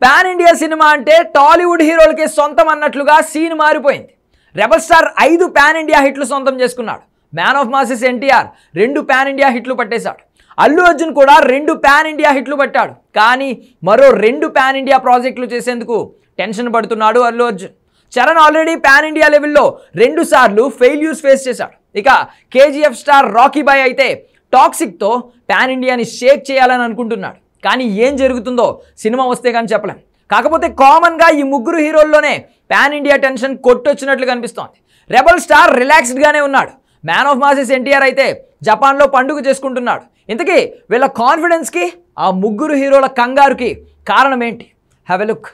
Pan India cinema అంటే టాలీవుడ్ హీరోలకి సొంతం అన్నట్లుగా సీన్ మారిపోయింది. రెబల్ స్టార్ 5 పాన్ ఇండియా హిట్లు సొంతం చేసుకున్నాడు. Man of masses NTR 2 pan India హిట్లు పట్టేశాడు. అల్లు అర్జున్ కూడా 2 పాన్ ఇండియా హిట్లు పట్టాడు. కానీ మరో 2 పాన్ ఇండియా ప్రాజెక్టులు చేసేందుకు టెన్షన్ పడుతున్నాడు Allu Arjun. Charan already pan India లెవెల్లో 2 సార్లు ఫెయిల్యూర్స్ ఫేస్ చేశాడు. ఇక కేజీఎఫ్ స్టార్ రాకీ బాయ్ అయితే టాక్సిక్తో పాన్ ఇండియాని షేక్ చేయాలని అనుకుంటున్నాడు. కానీ ఏం జరుగుతుందో సినిమా వస్తే కానీ చెప్పలేం. కాకపోతే కామన్గా ఈ ముగ్గురు హీరోల్లోనే పాన్ ఇండియా టెన్షన్ కొట్టొచ్చినట్లు కనిపిస్తోంది. రెబల్ స్టార్ రిలాక్స్డ్గానే ఉన్నాడు. మ్యాన్ ఆఫ్ మాసెస్ ఎన్టీఆర్ అయితే జపాన్లో పండుగ చేసుకుంటున్నాడు. ఇంతకీ వీళ్ళ కాన్ఫిడెన్స్కి ఆ ముగ్గురు హీరోల కంగారుకి కారణం ఏంటి? Have a look.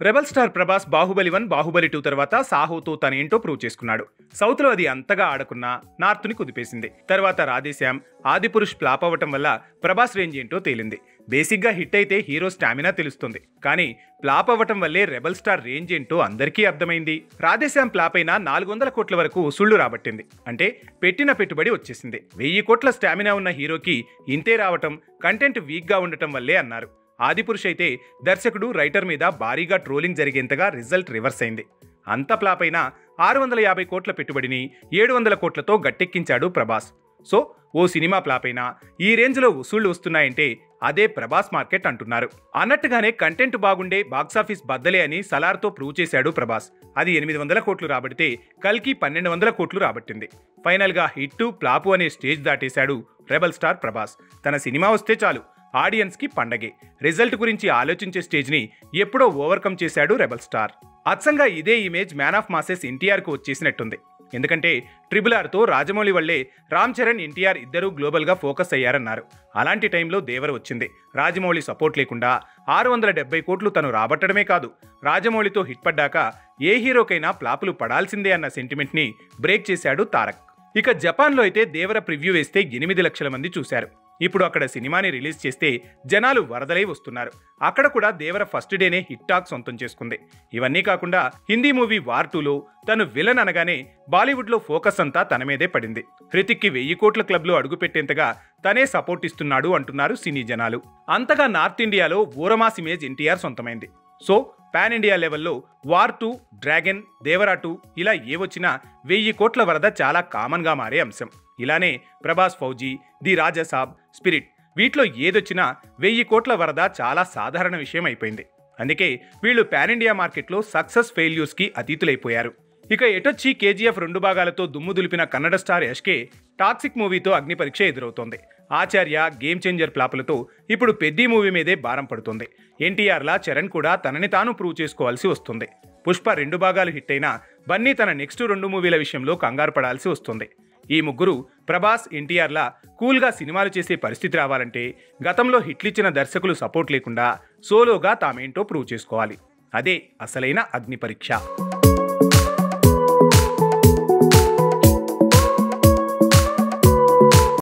Rebel star Prabhas Baahubali 1, Baahubali 2 తర్వాత సాహోతో తనేంటో ప్రూవ్ చేసుకున్నాడు. సౌత్ లో అది అంతగా ఆడకున్నా నార్త్ ని కుదిపేసింది. తర్వాత రాధేశ్యామ్, ఆదిపురుష్ ఫ్లాప్ అవ్వటం వల్ల ప్రభాస్ రేంజ్ ఏంటో తేలింది. బేసిక్ గా హిట్ అయితే హీరో స్టామినా తెలుస్తుంది. కానీ ఫ్లాప్ అవ్వటం వల్లే రెబల్ స్టార్ రేంజ్ ఏంటో అందరికీ అర్థమైంది. రాధేశ్యామ్ ఫ్లాప్ అయినా 400 కోట్ల వరకు వసూళ్లు రాబట్టింది. అంటే పెట్టిన పెట్టుబడి వచ్చేసింది. 1000 కోట్ల స్టామినా ఉన్న హీరోకి ఇంతే రావటం కంటెంట్ వీక్ గా ఉండటం వల్లే అన్నారు. ఆదిపురుష్ అయితే దర్శకుడు రైటర్ మీద భారీగా ట్రోలింగ్ జరిగేంతగా రిజల్ట్ రివర్స్ అయింది. అంత ఫ్లాప్ అయినా 650 కోట్ల పెట్టుబడిని 700 కోట్లతో గట్టెక్కించాడు ప్రభాస్. సో ఓ సినిమా ఫ్లాప్ అయినా ఈ రేంజ్లో వసూళ్లు వస్తున్నాయంటే అదే ప్రభాస్ మార్కెట్ అంటున్నారు. అన్నట్టుగానే కంటెంట్ బాగుండే బాక్సాఫీస్ బద్దలే అని సలార్తో ప్రూవ్ చేశాడు ప్రభాస్. అది 800 కోట్లు రాబడితే కల్కి 1200 కోట్లు రాబట్టింది. ఫైనల్గా హిట్టు ఫ్లాపు అనే స్టేజ్ దాటేశాడు రెబల్ స్టార్ ప్రభాస్. తన సినిమా వస్తే చాలు ఆడియన్స్ కి పండగే. రిజల్ట్ గురించి ఆలోచించే స్టేజ్ ని ఎప్పుడో ఓవర్కమ్ చేశాడు రెబల్ స్టార్. అచ్చంగా ఇదే image man of masses NTR కు వచ్చేసినట్టుంది. ఎందుకంటే RRR తో రాజమౌళి వల్లే రామ్ చరణ్, ఎన్టీఆర్ ఇద్దరూ గ్లోబల్ గా ఫోకస్ అయ్యారన్నారు. అలాంటి టైంలో దేవర వచ్చింది. రాజమౌళి సపోర్ట్ లేకుండా 670 కోట్లు తను రాబట్టడమే కాదు, రాజమౌళితో హిట్ పడ్డాక ఏ హీరోకైనా ఫ్లాపులు పడాల్సిందే అన్న సెంటిమెంట్ ని బ్రేక్ చేశాడు తారక్. ఇక జపాన్లో అయితే దేవర ప్రివ్యూ వేస్తే 8 లక్షల మంది చూశారు. ఇప్పుడు అక్కడ సినిమాని రిలీజ్ చేస్తే జనాలు వరదలై వస్తున్నారు. అక్కడ కూడా దేవర ఫస్ట్ డేనే హిట్ టాక్ సొంతం చేసుకుంది. ఇవన్నీ కాకుండా హిందీ మూవీ వార్ 2లో తను విలన్ అనగానే బాలీవుడ్లో ఫోకస్ అంతా తన మీదే పడింది. హృతిక్కి 1000 కోట్ల క్లబ్లో అడుగుపెట్టేంతగా తనే సపోర్ట్ ఇస్తున్నాడు అంటున్నారు సినీ జనాలు. అంతగా నార్త్ ఇండియాలో ఊరమాస్ ఇమేజ్ ఎన్టీఆర్ సొంతమైంది. సో పాన్ ఇండియా లెవెల్లో వార్ 2, డ్రాగన్, దేవరా 2 ఇలా ఏ వచ్చినా 1000 కోట్ల వరద చాలా కామన్గా మారే అంశం. ఇలానే ప్రభాస్ ఫౌజీ, ది రాజాసాబ్, స్పిరిట్ వీటిలో ఏదొచ్చినా 1000 కోట్ల వరద చాలా సాధారణ విషయం అయిపోయింది. అందుకే వీళ్ళు పాన్ ఇండియా మార్కెట్లో సక్సెస్ ఫెయిల్యూర్స్కి అతీతులైపోయారు. ఇక ఎటొచ్చి కేజీఎఫ్ 2 భాగాలతో దుమ్ము దులిపిన కన్నడ స్టార్ యష్కే టాక్సిక్ మూవీతో అగ్ని పరీక్ష ఎదురవుతోంది. ఆచార్య, గేమ్ చేంజర్ ఫ్లాపులతో ఇప్పుడు పెద్ద మూవీ మీదే భారం పడుతుంది. ఎన్టీఆర్లా చరణ్ కూడా తనని తాను ప్రూవ్ చేసుకోవాల్సి వస్తుంది. పుష్ప 2 భాగాలు హిట్ అయినా బన్నీ తన నెక్స్ట్ 2 మూవీల విషయంలో కంగారు పడాల్సి వస్తుంది. ఈ ముగ్గురు ప్రభాస్, ఎన్టీఆర్లా కూల్గా సినిమాలు చేసే పరిస్థితి రావాలంటే గతంలో హిట్లిచ్చిన దర్శకులు సపోర్ట్ లేకుండా సోలోగా తామేంటో ప్రూవ్ చేసుకోవాలి. అదే అసలైన అగ్ని పరీక్ష.